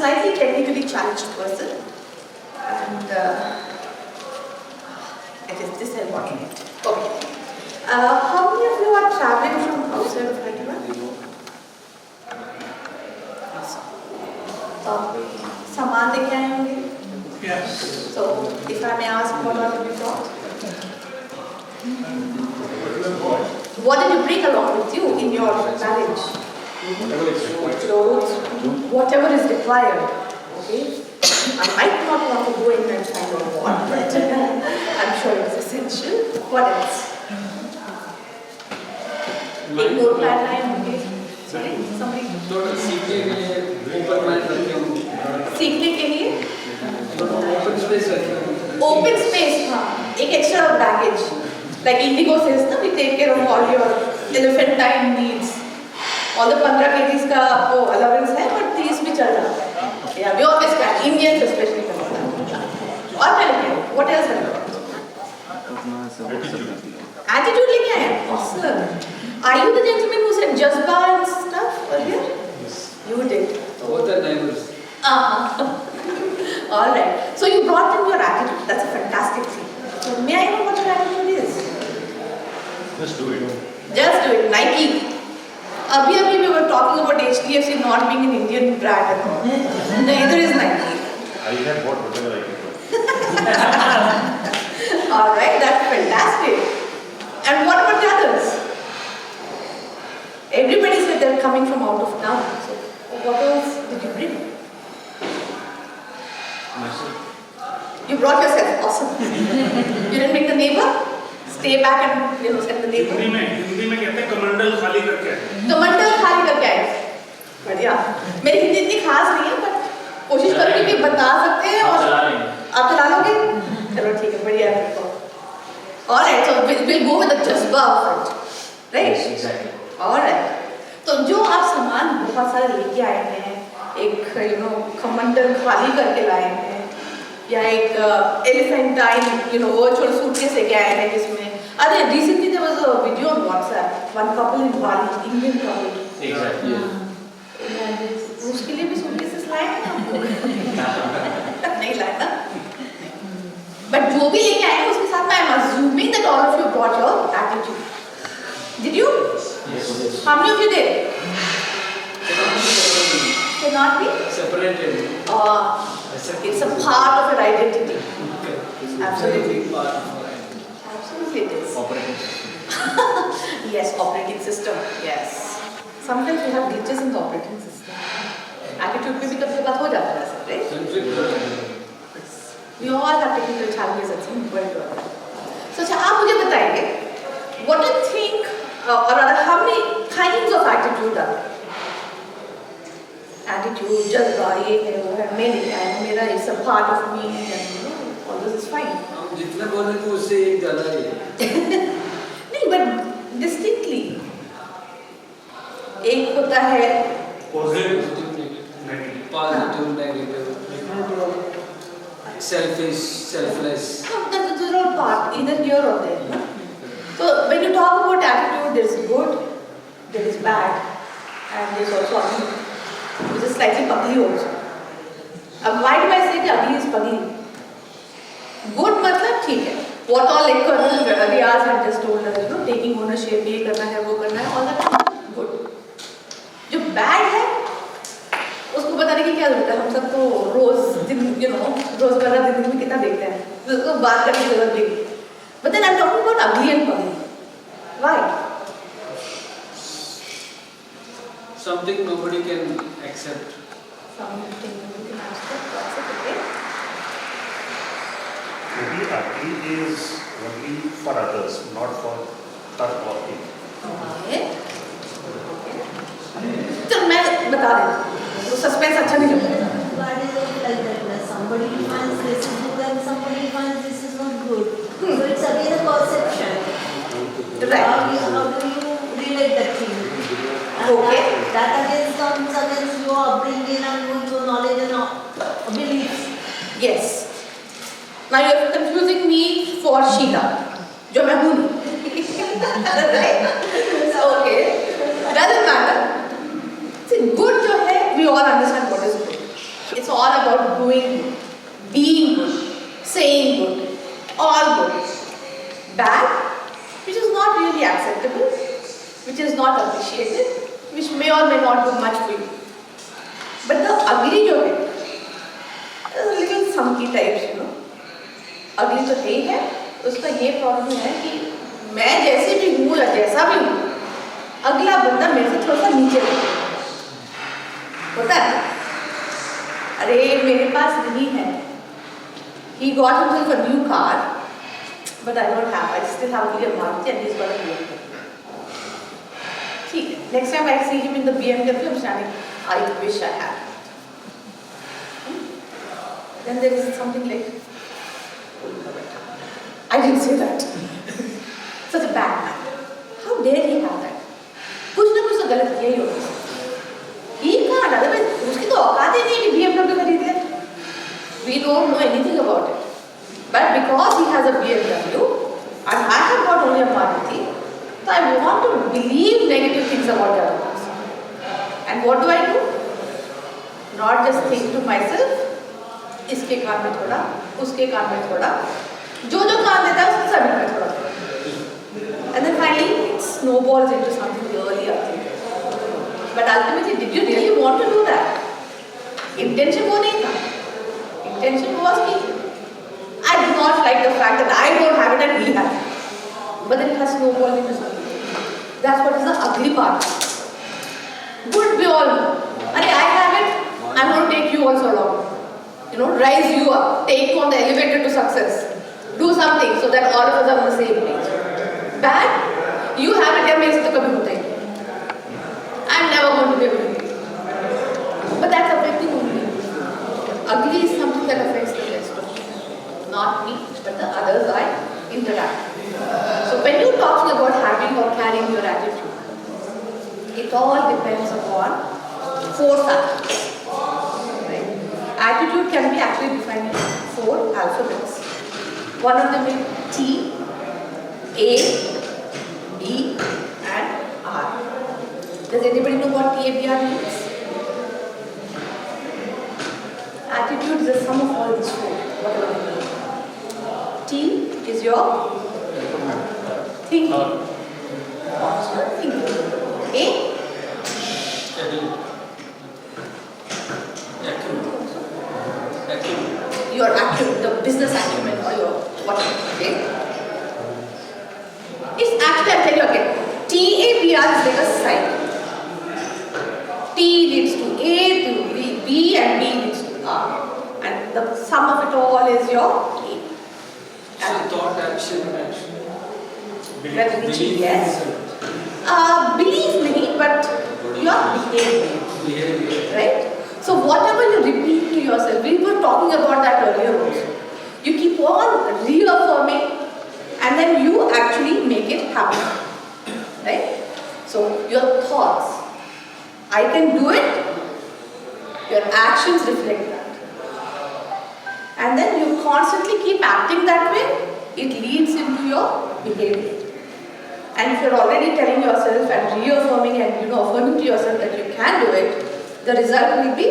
slightly technically challenged person, and it is this is what it. Okay. How many of you are traveling from outside of Hyderabad? सामान लेके आए होंगे? Yes. So, if I may ask, what all have you brought? What did you bring along with you in your marriage? Clothes, whatever is required. Okay? I might not want to go in and find out what, but I'm sure it's essential. What else? एक more plan है उनके? Sorry, somebody. थोड़ा सीखने के लिए open mind रखते हैं। सीखने के लिए? ओपन स्पेस रखते हैं। Open space, हाँ. एक extra baggage. Like Indigo says, ना, we take care of all your elephantine needs. All the 15 kgs का वो allowance है, but 30 भी चल जाता है. Yeah, we always can. Indians especially करते हैं. और क्या लेके आए? What else have you brought? Attitude लेके आए? Awesome. Are you the gentleman who said Jazba and stuff earlier? Yes. You did. Both are neighbors. All right. So you brought in your attitude. That's a fantastic thing. So may I know what your attitude is? Just do it. Just do it. Nike. Abhi we were talking about HDFC not being an Indian brand. Neither is Nike. I have bought whatever I can. All right. That's fantastic. And what about the others? Everybody said they're coming from out of town. So what else did you bring? Myself. You brought yourself. Awesome. You didn't bring the neighbor? Stay back and send the neighbor? Hindi में कहते हैं कमंडल खाली करके आए। कमंडल खाली करके आए। बढ़िया। मेरी हिंदी इतनी खास नहीं है, पर कोशिश करूँगी कि बता सकते हैं और आप चला लोगे? चलो ठीक है, बढ़िया है तो। All right, so we'll go with the Jazba outfit, right? Yes, exactly. All right. तो जो आप सामान बहुत सारे लेके आए हैं, एक कमंडल खाली करके लाए हैं, या एक elephantine virtual suitcase लेके आए हैं जिसमें अरे recently there was a video on WhatsApp, one couple in Bali, Indian couple. Exactly. उसके लिए भी suitcases लाए हैं ना हम लोग? नहीं लाए ना? But जो भी लेके आए हैं उसके साथ मैं I'm assuming that all of you brought your attitude. Did you? Yes. How many of you did? Cannot be? Separated. It's a part of your identity. Absolutely. Part of our identity. Absolutely it is. Operating system. Yes, operating system. Yes. Sometimes we have glitches in the operating system. Attitude पे भी कभी बात हो जाता है ऐसे, right? Conflict. We all have technical challenges at some point or other. So अच्छा आप मुझे बताइए, what do you think, or rather how many kinds of attitude are there? Attitude, जज्बा, ये है वो है, मैं नहीं आया, मेरा it's a part of me, and all this is fine. हम जितना बोले तो उससे एक ज़्यादा ही है। नहीं, but distinctly एक होता है Positive, negative. Selfish, selfless. Those are all part, either here or there. So when you talk about attitude, there is good, there is bad, and there is also ugly, which is slightly ugly also. Why do I say that ugly is ugly? Good मतलब ठीक है. What all like Colonel Riaz had just told us, taking ownership, ये करना है, वो करना है, all that good. जो bad है उसको बताने की क्या जरूरत है? हम सब तो रोज दिन रोजमर्रा जिंदगी में कितना देखते हैं, तो उसको बात करने की जरूरत नहीं. But then I'm talking about ugly and ugly. Why? Something nobody can accept. Something you can accept. What's it? Okay. Maybe ugly is only for others, not for her or him. Okay. चल मैं बता देती हूँ. तो suspense अच्छा नहीं लगता. Why is it like that? Somebody finds this is good and somebody finds this is not good. So it's again a perception. Right. How do you relate that thing? And Okay. That again comes against your upbringing and your knowledge and beliefs. Yes. Now you're confusing me for Sheila, जो मैं हूँ नहीं. Right? Okay. Doesn't matter. See, good जो है, we all understand what is good. all about doing good, being good, saying good, all good. Bad, which is not really acceptable, which is not appreciated, which may or may not do much for you. But the ugly जो है, is a little sunky types, you know. Ugly तो है ही है, उसका ये problem है कि मैं जैसे भी हूँ या जैसा भी हूँ, अगला बंदा मेरे से थोड़ा सा नीचे होता है। अरे मेरे पास नहीं है। He got himself a new car, but I don't have. I still have only a Maruti and he's got a BMW. ठीक है, next time I see him in the BMW, I'm standing, I wish I had. Then there is something like, I didn't say that. Such a bad man. How dare he have that? कुछ ना कुछ तो गलत किया ही होगा। He can't, otherwise उसकी तो औकात ही नहीं कि BMW खरीद ले। We don't know anything about it. But because he has a BMW and I have got only a Maruti, so I want to believe negative things about the other person. And what do? Not just think to myself, इसके कान में थोड़ा, उसके कान में थोड़ा, जो कान देता है उसके सभी में थोड़ा। And then finally it snowballs into something really ugly. But ultimately, did you really want to do that? Intention वो नहीं था. Intention was कि I do not like the fact that I don't have it and he has it. But then it has snowballed into something. That's what is the ugly part. Good we all know. Arey, I have it, I'm going to take you also along. You know, rise you up, take you on the elevator to success. Do something so that all of us are on the same page. Bad, you have it, मेरे से तो कभी होता ही नहीं. I'm never going to be able to do it. But that's affecting only you. Ugly is something that affects the rest of you. Not me, but the others I interact with. So when you're talking about having or carrying your attitude, it all depends upon 4 factors. Right? Attitude can be actually defined in 4 alphabets. One of them is T, A, B, and R. Does anybody know what T, A, B, R means? Attitude is the sum of all these 4. Whatever they mean. T is your thinking. Thinking. A? Your acumen, the business acumen or your whatever. Okay? It's actually, I'll tell you again. TABR is like a cycle. T leads to A, to B, and B leads to R. And the sum of it all is your A. Thought, action, action. Repetition, yes. Belief nahi, but your behavior. Right? So whatever you repeat to yourself, we were talking about that earlier also. You keep on reaffirming and then you actually make it happen. Right? So your thoughts, I can do it, your actions reflect that. And then you constantly keep acting that way, it leads into your behavior. And if you're already telling yourself and reaffirming and affirming to yourself that you can do it, the result will be,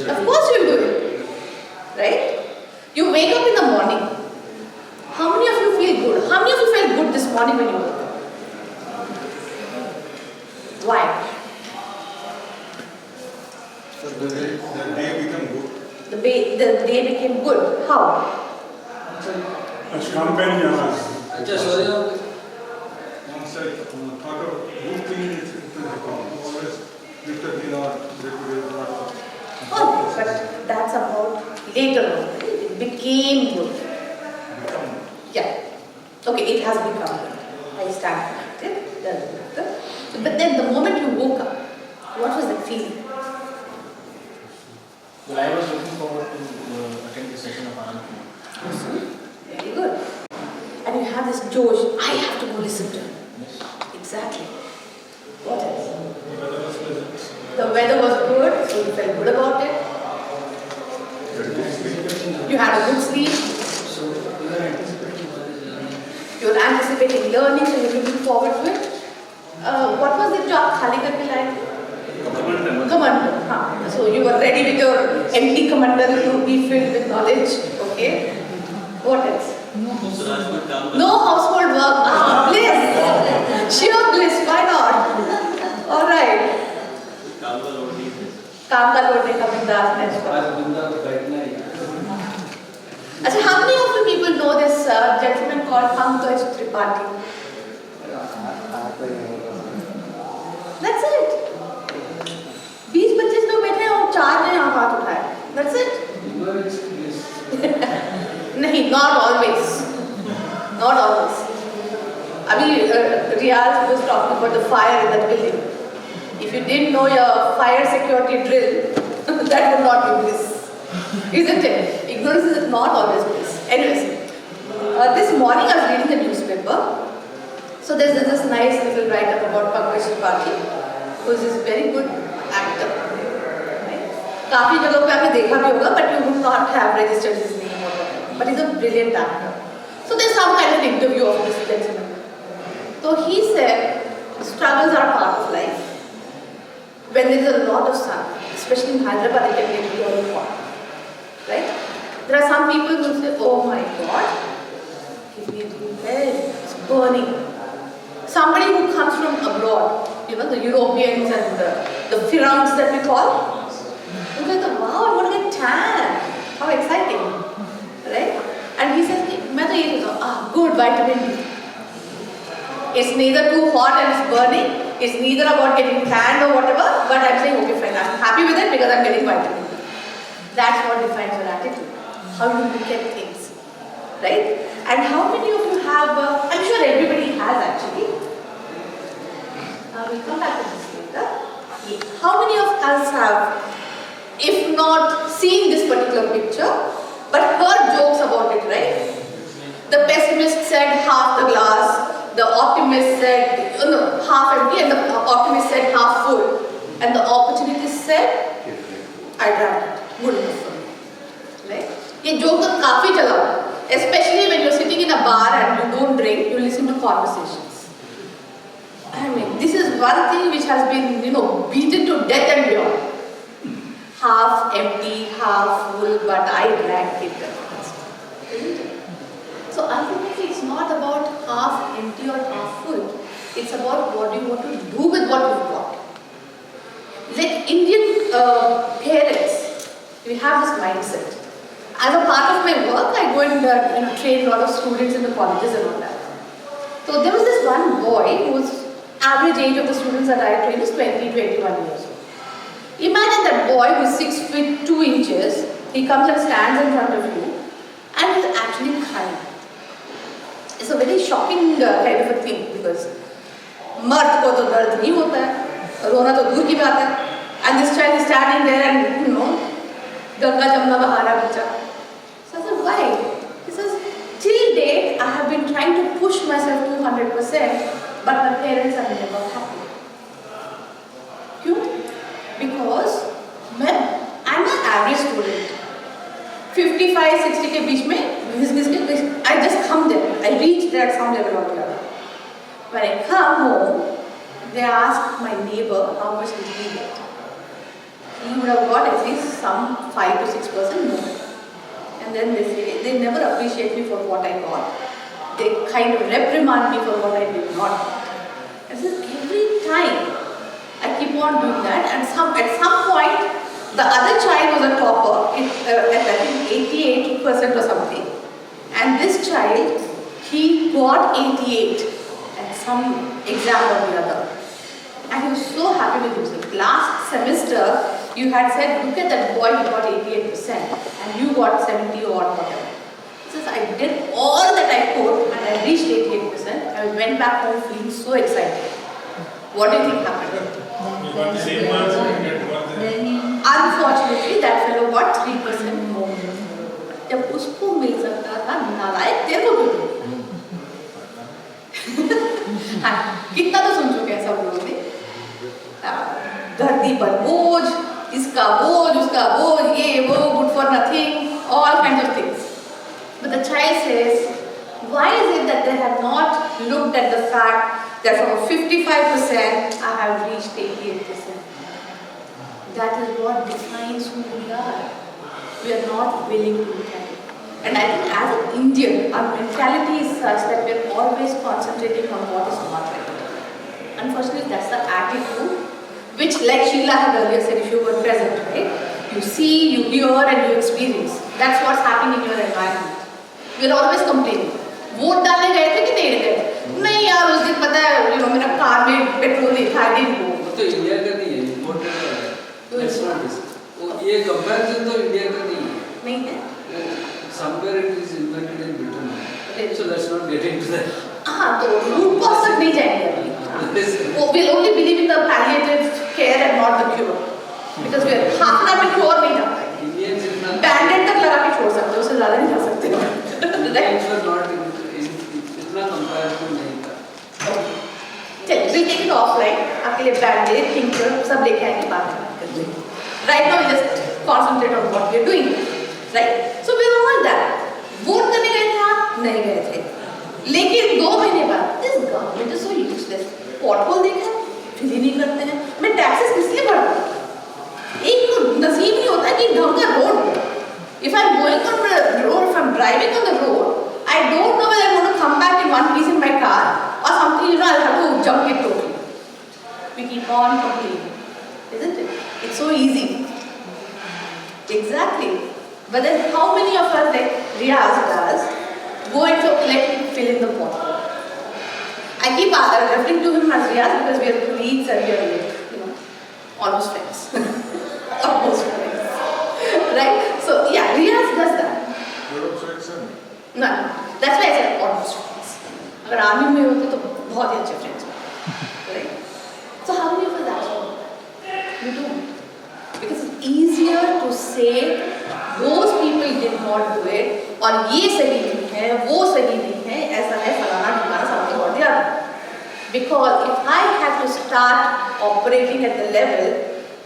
of course you'll do it. Right? You wake up in the morning. How many of you feel good? How many of you felt good this morning when you woke up? Why? So the day become good. The day became good. How? अच्छा सोया Once I thought of good thing is to always lift up in our day-to-day. Oh, but that's about later on. It became good. Yeah. Okay, it has become good. I stand corrected. Doesn't matter. So, but then the moment you woke up, what was the feeling? Well, I was looking forward to attend the session of Anand. Very good. And you have this Josh, I have to go listen to him. Yes. Exactly. What else? The weather was good, so you felt good about it. You had a good sleep. So you are anticipating what is learning. You were anticipating learning, so you're looking forward to it. What was it जो आप खाली करके लाए थे? Commander. So you were ready with your empty commander to be filled with knowledge. Okay. What else? No household work. Bliss. Sheer bliss. Why not? All right. काम का load नहीं कमिंदार next one. अच्छा, how many of you people know this gentleman called Pankaj Tripathi? That's it. 20-25 लोग बैठे हैं और 4 ने यहाँ हाथ उठाया. That's it. नहीं, not always. Not always. अभी Riyaz was talking about the fire in that building. If you didn't know your fire security drill, that would not be bliss. Isn't it? Ignorance is not always bliss. Anyways, this morning I was reading the newspaper. So there's this nice little write-up about Pankaj Tripathi, who is this very good actor. काफी जगहों पे आपने देखा भी होगा, but you would not have registered his name or whatever. But he's a brilliant actor. So there's some kind of interview of this gentleman. So he said, struggles are part of life. When there is a lot of sun, especially in Hyderabad, it can get really hot. Right? There are some people who say, oh my God, give me a little bed, it's burning. Somebody who comes from abroad, you know, the Europeans and the Firams that we call, who like, wow, I want to get tan. How exciting. Right? And he says, मैं तो ये सोचता हूँ, good, vitamin D. It's neither too hot and it's burning. It's neither about getting tanned or whatever, but I'm saying, okay, fine, I'm happy with it because I'm getting vitamin D. That's what defines your attitude. How you look at things. Right? And how many of you have, I'm sure everybody has actually. We'll come back to this later. How many of us have, if not seen this particular picture, but heard jokes about it, right? The pessimist said half the glass, the optimist said half empty, and the optimist said half full, and the opportunist said, I drank it, good enough for me. Right? ये joke तो काफी चला हुआ, especially when you're sitting in a bar and you don't drink, you listen to conversations. I mean, this is one thing which has been, beaten to death and beyond. Half empty, half full, but I drank it. Isn't it? So ultimately, it's not about half empty or half full. It's about what you want to do with what you've got. Like Indian parents, we have this mindset. As a part of my work, I go and train a lot of students in the colleges and all that. So there was this one boy whose average age of the students that I train is 20, 21 years old. Imagine that boy who's 6 feet 2 inches, he comes and stands in front of you and he's actually crying. It's a very shocking kind of a thing because मर्द को तो दर्द नहीं होता है, रोना तो दूर की बात है. And this child is standing there and Ganga Jamuna बहा रहा है बच्चा. So I said, why? He says, till date I have been trying to push myself to 100%, but my parents are never happy. क्यों? Because I'm an average student. 55-60 के बीच में I just come there. I reach there at some level or the other. When I come home, they ask my neighbor how much did he get. He would have got at least some 5 to 6% more. And then they say, they never appreciate me for what I got. They kind of reprimand me for what I did not get. And so every time I keep on doing that, and at some point, the other child was a topper at I think 88% or something. And this child, he got 88 at some exam or the other. And he was so happy with himself. Last semester, you had said, look at that boy, he got 88% and you got 70 or whatever. He says, I did all that I could and I reached 88%. I went back home feeling so excited. What do you think happened? Unfortunately, that fellow got 3% more. जब उसको मिल सकता था नालायक तेरे को भी हाँ कितना तो सुन चुके हैं सब लोगों ने धरती पर बोझ इसका बोझ उसका बोझ ये वो good for nothing all kinds of things. But the child says, why is it that they have not looked at the fact that from 55% I have reached 88%? that is what defines who we are. We are not willing to look at it. And I think as an Indian, our mentality is such that we are always concentrating on what is not right. Unfortunately, that's the attitude which, like Sheila had earlier said, if you were present, right? You see, you hear and you experience. That's what's happening in your environment. We are always complaining. Vote डालने गए थे कि नहीं गए? नहीं यार, उस दिन पता है, मेरा कार में पेट्रोल नहीं था, I didn't go. तो इंडिया का नहीं है, इम्पोर्टेड है. Let's not discuss. वो ये कंपैरिजन तो इंडिया का नहीं है. नहीं है? Somewhere it is invented in Britain. So let's not get into that. हाँ, तो रूट कॉज तक नहीं जाएंगे अभी. We'll only believe in the palliative care and not the cure. Because we are half an hour में cure नहीं जाता है. Indians इतना. Bandage तक लगा के छोड़ सकते हो, उससे ज़्यादा नहीं जा सकते. Indians were not इतना कंपैरिजन नहीं था. चलिए, we'll take it offline. आपके लिए bandage, tincture सब लेके आएंगे बाद में. Right now we just concentrate on what we are doing. Right? So we all that. Vote करने गए थे आप? नहीं गए थे. लेकिन 2 महीने बाद this government is so useless. Pothole देखा? फिर ही नहीं करते हैं. मैं टैक्सेस किस लिए भरता हूँ? एक तो नसीब नहीं होता कि ढंग का रोड हो. If I'm going on the road, if I'm driving on the road, I don't know whether I'm going to come back in one piece in my car or something, I'll have to jump it totally. We keep on complaining, isn't it? It's so easy. Exactly. But then how many of us, like Riaz does, go and let him fill in the pothole? I keep referring to him as Riaz because we are colleagues and we are like, almost friends. Almost friends. Right? So yeah, Riaz does that. You're also excited. No, that's why I said almost friends. अगर army में होते तो बहुत ही अच्छे friends होते, right? So how many of us actually? We don't. Because it's easier to say those people did not do it और ये सही नहीं है, वो सही नहीं है, ऐसा है फलाना ढिकाना something or the other. Because if I have to start operating at the level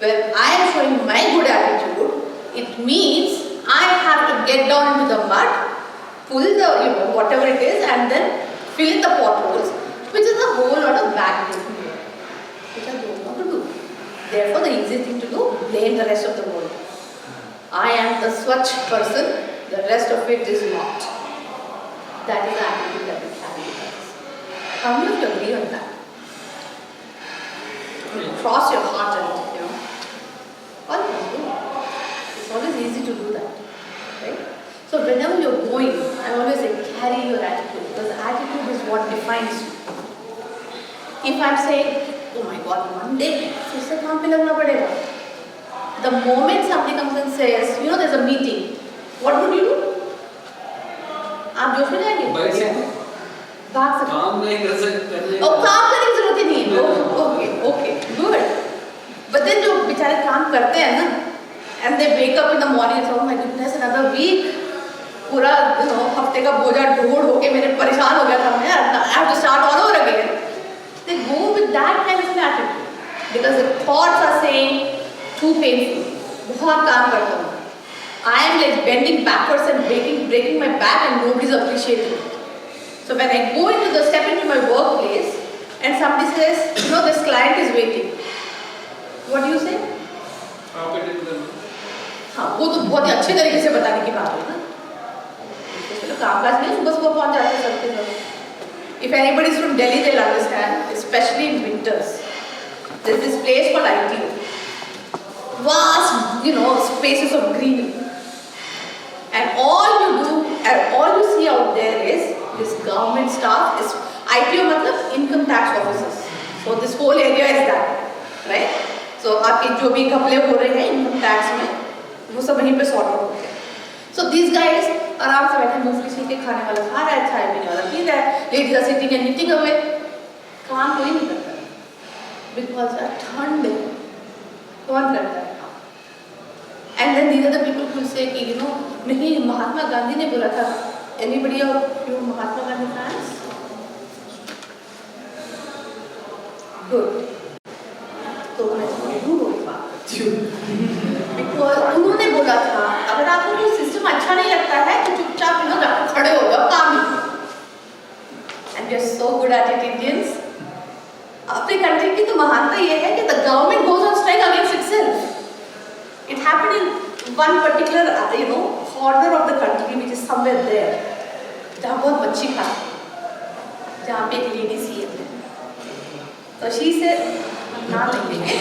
where I am showing my good attitude, it means I have to get down into the mud, pull the whatever it is, and then fill in the potholes, which is a whole lot of bad thing, which I don't want to do. Therefore, the easy thing to do, blame the rest of the world. I am the Swachh person, the rest of it is not. That is the attitude that we carry with us. How many of you agree on that? Cross your heart and, always do. It's always easy to do that, right? So whenever you're going, I always say carry your attitude, because attitude is what defines you. If I'm saying, oh my God, one day, फिर से काम पे लगना पड़ेगा. The moment somebody comes and says, there's a meeting, what would you do? आप जोश में जाएंगे? बैठ सकते. भाग सकते. काम नहीं कर सकते. और काम करने की जरूरत ही नहीं है. Okay, good. But then जो बेचारे काम करते हैं ना, and they wake up in the morning and say, oh my goodness, another week. पूरा हफ्ते का बोझा ढोड़ होके मेरे परेशान हो गया था मैं. I have to start all over again. They go with that kind of attitude because the thoughts are saying too painful. बहुत काम करता हूँ. I am like bending backwards and breaking my back and nobody's appreciating it. So when I go into the step into my workplace and somebody says, this client is waiting. What do you say? आप attend करना. हाँ, वो तो बहुत ही अच्छे तरीके से बताने की बात है ना. चलो कामकाज नहीं, सुबह पहुँच जाते हैं सबके सब. If anybody is from Delhi, they'll understand, especially in winters. There's this place called ITO. Vast, spaces of greenery. And all you do, and all you see out there is this government staff. Is ITO मतलब income tax officers. So this whole area is that, right? So आपके जो भी घपले हो रहे हैं income tax में, वो सब वहीं पे sort out होते हैं. So these guys आराम से बैठे मूंगफली छील के खाने वाला खा रहा है, चाय पीने वाला पी रहा है, ladies are sitting and knitting away. काम कोई नहीं करता है. Because ठंड है, कौन करता है? And then these are the people who say कि नहीं महात्मा गांधी ने बोला था. Anybody of you Mahatma Gandhi fans? Good. तो मैं जरूर बोल पाती हूँ. Because उन्होंने बोला था अगर आपको कोई सिस्टम अच्छा नहीं लगता है तो चुपचाप जाकर खड़े हो जाओ काम ही. And we are so good at it, Indians. अपने कंट्री की तो महानता ये है कि the government goes on strike against itself. happened in one particular, corner of the country, which is somewhere there. जहाँ बहुत मच्छी खाते हैं, जहाँ पे एक लेडी सी है, तो she said, नाम लेंगे,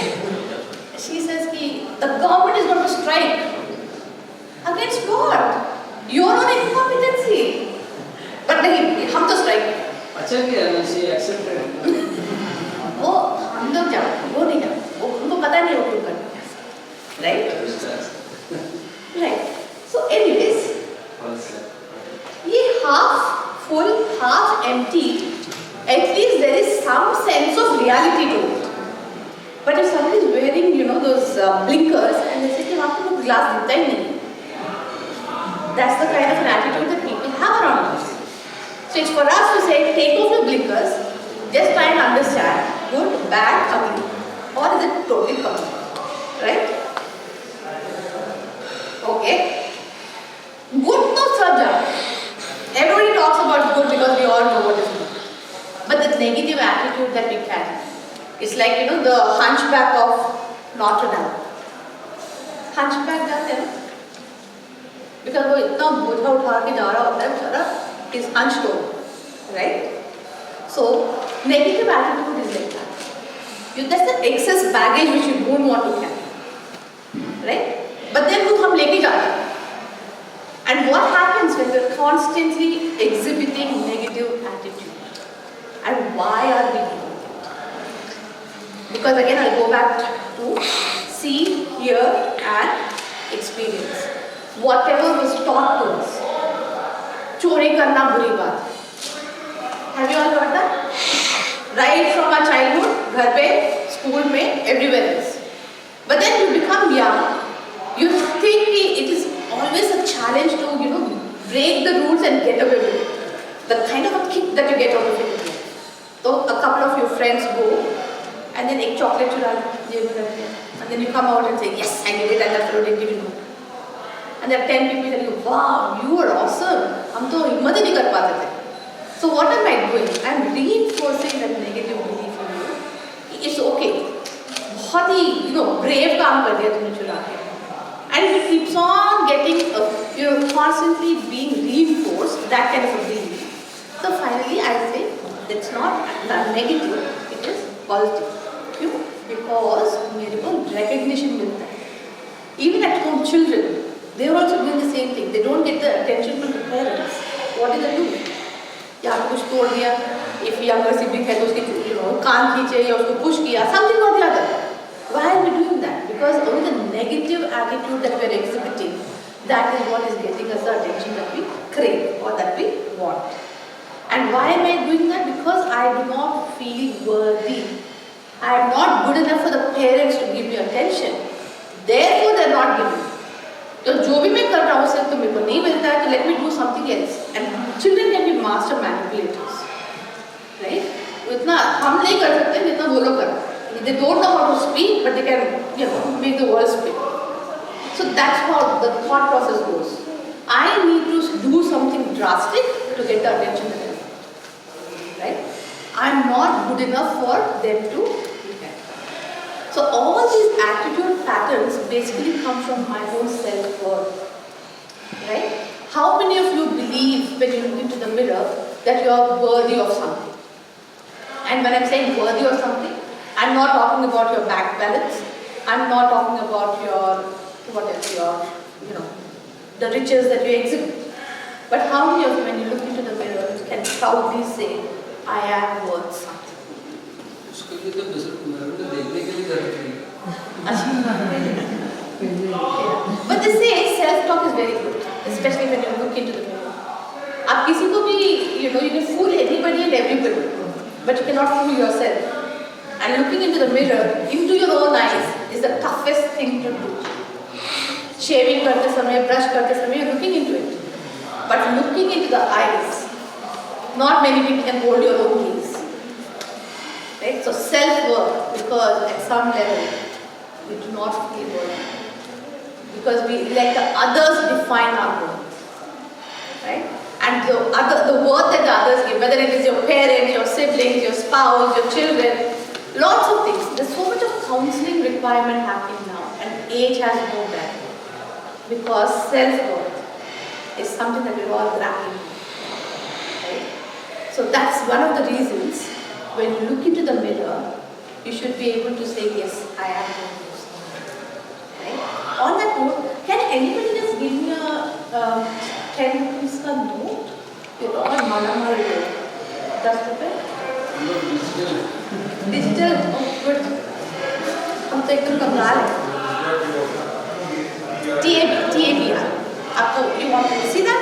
she says कि the government is going to strike against what? Your own incompetency. But नहीं, हम तो strike. अच्छा किया ना, she accepted. वो हम लोग जाओ, वो नहीं जाओ, वो उनको पता नहीं वो क्यों करते हैं, right? Right. So anyways, ये half full, half empty, at least there is some sense of reality to it. But if somebody is wearing, those blinkers and they say कि आपको वो glass दिखता ही नहीं, that's the kind of an attitude that people have around us. So it's for us to say, take off your blinkers, just try and understand, good, bad, ugly, or is it totally common, right? Okay. Good to subject. Everybody talks about good because we all know what is good. But the negative attitude that we carry, it's like, the hunchback of Notre Dame. Hunchback जाते हैं, because वो इतना बोझा उठा के जा रहा होता है बेचारा, is hunched over, right? So negative attitude is like that. That's the excess baggage which you don't want to carry, right? But then वो हम लेके जाते हैं. And what happens when we're constantly exhibiting negative attitude? And why are we doing it? Because again, I'll go back to see, hear, and experience. Whatever was taught to us. चोरी करना बुरी बात. Have you all heard that? Right from our childhood, घर पे, school में, everywhere else. But then you become young, you think it is always a challenge to, break the rules and get away with it. The kind of a kick that you get out of it. So a couple of your friends go, and then एक chocolate चुरा जेब में रख दिया, and then you come out and say, yes, I did it, and that fellow didn't give you no. And there are 10 people telling you, wow, you are awesome. हम तो हिम्मत ही नहीं कर पाते थे. So what am I doing? I am reinforcing that negative belief in you. It's okay. बहुत ही, brave काम कर दिया तुमने चुरा के. And if it keeps on getting, constantly being reinforced, that kind of a belief. So finally, I say, it's not negative, it is positive. क्यों? Because मेरे को recognition मिलता है. Even at home, children, they are also doing the same thing. They don't get the attention from the parents. What do they do? या कुछ तोड़ दिया, if younger sibling है तो उसके कान खींचे या उसको push किया, something or the other. Why are we doing that? Because only the negative attitude that we are exhibiting, that is what is getting us the attention that we crave or that we want. And why am I doing that? Because I do not feel worthy. I am not good enough for the parents to give me attention. Therefore, they are not giving. तो जो भी मैं कर रहा हूँ सिर्फ तो मेरे को नहीं मिलता है, तो let me do something else. And children can be master manipulators, right? इतना हम नहीं कर सकते जितना वो लोग करते हैं. They don't know how to speak, but they can, make the world speak. So that's how the thought process goes. I need to do something drastic to get the attention that I need, right? I'm not good enough for them to look at. So all these attitude patterns basically come from my own self-worth, right? How many of you believe when you look into the mirror that you are worthy of something? And when I'm saying worthy of something, I'm not talking about your bank balance. I'm not talking about your, the riches that you exhibit. But how many of you, when you look into the mirror, can proudly say, I am worth something? उसके लिए तो mirror में देखने के लिए जरूरी है. But they say self-talk is very good, especially when you look into the mirror. आप किसी को भी, you can fool anybody and everybody, but you cannot fool yourself. And looking into the mirror, into your own eyes, is the toughest thing to do. Shaving करते समय, brush करते समय, you're looking into it. But looking into the eyes, not many people can hold your own gaze. Right? So self-worth, because at some level, we do not feel worthy. Because we let the others define our worth. Right? And the worth that the others give, whether it is your parents, your siblings, your spouse, your children, lots of things. There's so much of counseling requirement happening now, and age has no barrier. Because self-worth is something that we're all grappling with, right? So that's one of the reasons when you look into the mirror, you should be able to say, yes, I am doing this. Right? On that note, can anybody just give me a 10 rupees ka note? We're all malamal here. 10 rupees? Digital? Oh, good. हम तो एकदम कंगाल हैं. TAB. आपको you want to see that?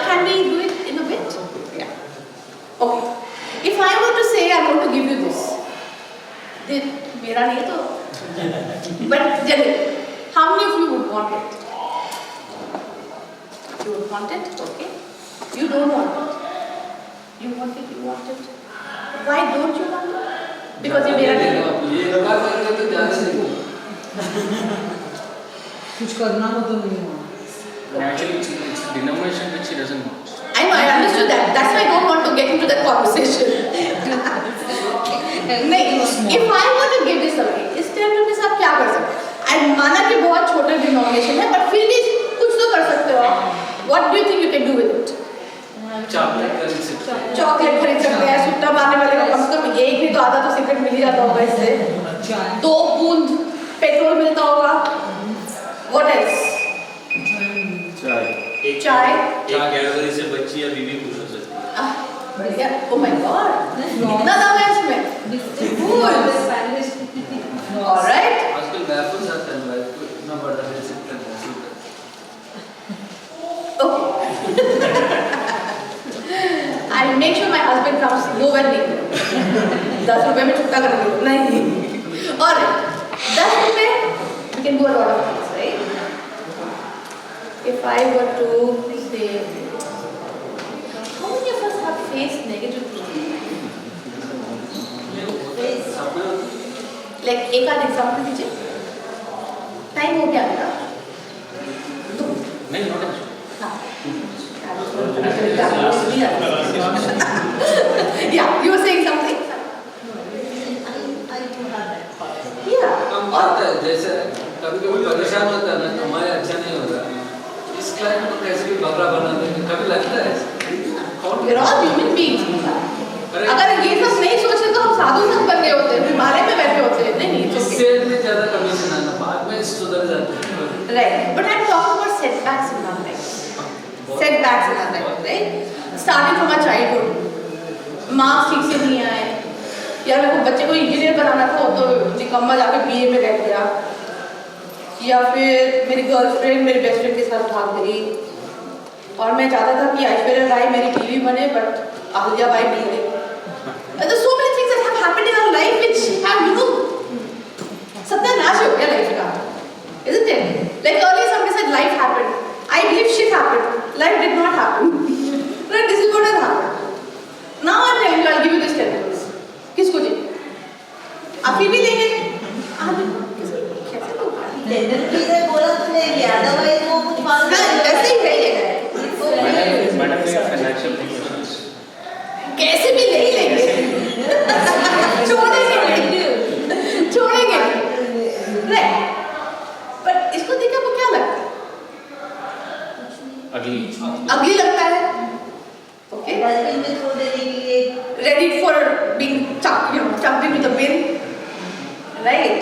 Can we do it in a bit? Yeah. Okay. If I were to say I'm going to give you this, then मेरा नहीं तो. But generally, how many of you would want it? You would want it? Okay. You don't want it. You want it. Why don't you want it? Because ये मेरा नहीं है. ये बात करके तो ज़्यादा नहीं. कुछ करना हो तो नहीं हो. Actually, it's denomination which he doesn't want. I know, I understood that. That's why I don't want to get into that conversation. नहीं, if I were to give this away, इस 10 रुपए से आप क्या कर सकते हैं? And माना कि बहुत छोटा denomination है, but फिर भी कुछ तो कर सकते हो. What do you think you can do with it? Chocolate खरीद सकते हैं. चॉकलेट खरीद सकते हैं. सुट्टा मारने वाले का कम से कम एक भी तो आधा तो सिगरेट मिल ही जाता होगा इससे. 2 बूंद पेट्रोल मिलता होगा. What else? चाय. कैडबरी से बच्ची या बीवी खुश हो सकती है. बढ़िया. Oh my God. इतना दाम है इसमें. All right. आजकल बैफल्स आते हैं भाई को इतना बड़ा दे सकते हैं. I make sure my husband comes nowhere near. 10 रुपए में छुट्टा कर दो. नहीं. All right. 10 रुपए we can do a lot of things, right? If I were to say, how many of us have faced negative things? Like एक आध example दीजिए. टाइम हो गया मेरा. नहीं, not much. हाँ. Yeah, you were saying something? I do have that thought. Yeah. हम आता है जैसे कभी परेशान होता है ना तो हमारे अच्छा नहीं होता. इस क्लाइंट को कैसे भी बबरा बना देंगे कभी लगता है. We're all human beings. अगर ये सब नहीं सोचे तो हम साधु संत बन गए होते हैं, हिमालय में बैठे होते हैं. नहीं, इससे में ज़्यादा कमीशन आना बाद में सुधर जाते हैं. Right. But I'm talking about setbacks in our life. Setbacks in our life, right? Starting from our childhood. Marks ठीक से नहीं आए. यार मेरे को बच्चे को इंजीनियर बनाना था तो निकम्मा जाकर बीए में बैठ गया. या फिर मेरी गर्लफ्रेंड मेरे बेस्ट फ्रेंड के साथ भाग गई. और मैं चाहता था कि ऐश्वर्या राय मेरी बीवी बने, बट अहल्या बाई मिल गई. There's so many things that have happened in our life which have, सत्यानाश हो गया लाइफ का. Isn't it? Like earlier somebody said life happened. I believe shit happened. Life did not happen. Right? This is what has happened. Now I'm telling you, I'll give you this 10 rupees. किसको जी? आप फिर भी लेंगे? कैसे लोग? 10 rupees है बोला तो नहीं लिया. Otherwise वो कुछ बात नहीं. वैसे ही रहेगा. Madam, we are financial professionals. कैसे भी ले ही लेंगे. छोड़ेंगे. Right. But इसको देख के आपको क्या लगता है? अगली लगता है. Okay. डस्टबिन में छोड़ देने के लिए. Ready for being chucked into the bin. Right.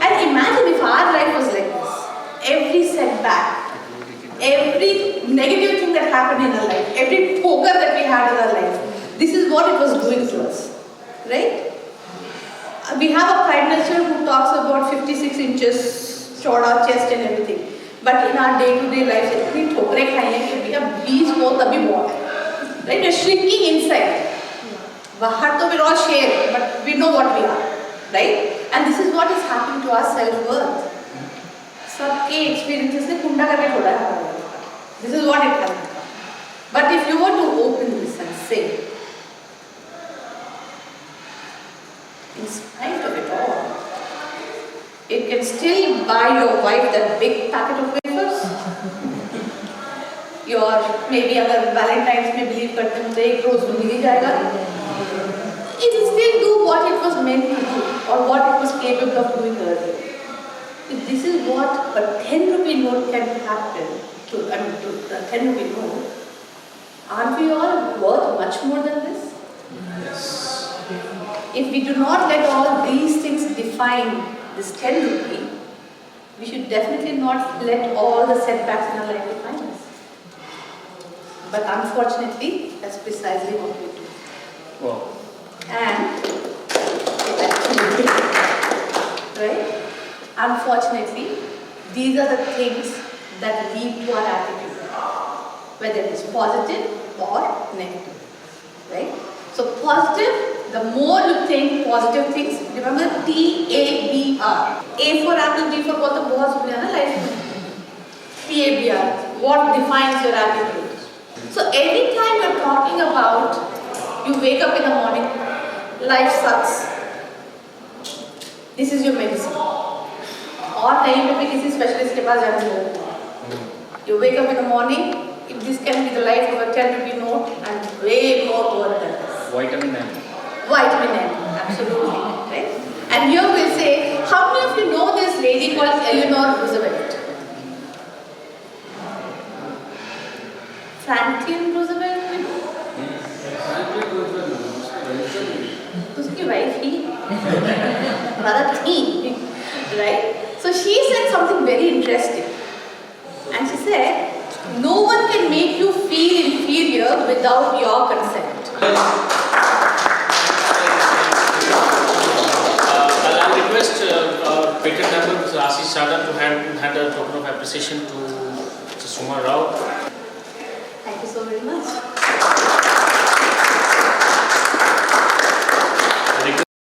And imagine if our life was like this. Every setback, every negative thing that happened in our life, every poker that we had in our life, this is what it was doing to us. Right? We have a Prime Minister who talks about 56 inches chauda chest and everything. But in our day-to-day life, इतनी ठोकरें खाई हैं कि भैया 20 हो तभी बहुत है. Right? We're shrinking inside. बाहर तो we're all share, but we know what we are. Right? And this is what is happening to our self-worth. सबके experiences ने कुंडा करके छोड़ा है. This is what it has become. But if you were to open this and say, in spite of it all, it can still buy your wife that big packet of wafers. Your maybe अगर Valentine's में believe करते हो तो एक रोज तो मिल ही जाएगा. It will still do what it was meant to do or what it was capable of doing earlier. if this is what a 10 rupee note can happen to a 10 rupee note, aren't we all worth much more than this? Yes. If we do not let all these things define this 10 rupee, we should definitely not let all the setbacks in our life define us. But unfortunately, that's precisely what we do. Wow. And, right? Unfortunately, these are the things that lead to our attitude, whether it is positive or negative, right? So positive, the more you think positive things, remember TABR. A for apple, B for ball, the boss will life. TABR, what defines your attitude? So every time you're talking about, you wake up in the morning, life sucks. This is your medicine. और नहीं पे भी किसी specialist के पास जाना चाहिए. You wake up in the morning, if this can be the life of a 10 rupee note and way more worth than this. Vitamin M. Vitamin M, absolutely, right? And here we'll say, how many of you know this lady called Eleanor Roosevelt? Franklin Roosevelt, you know? उसकी wife ही, rather थी, right? So she said something very interesting, and she said, no one can make you feel inferior without your consent. I'll request our patron member, Mr. Ashish Sada, to hand a token of appreciation to Mr. Suma Rao. Thank you so very much.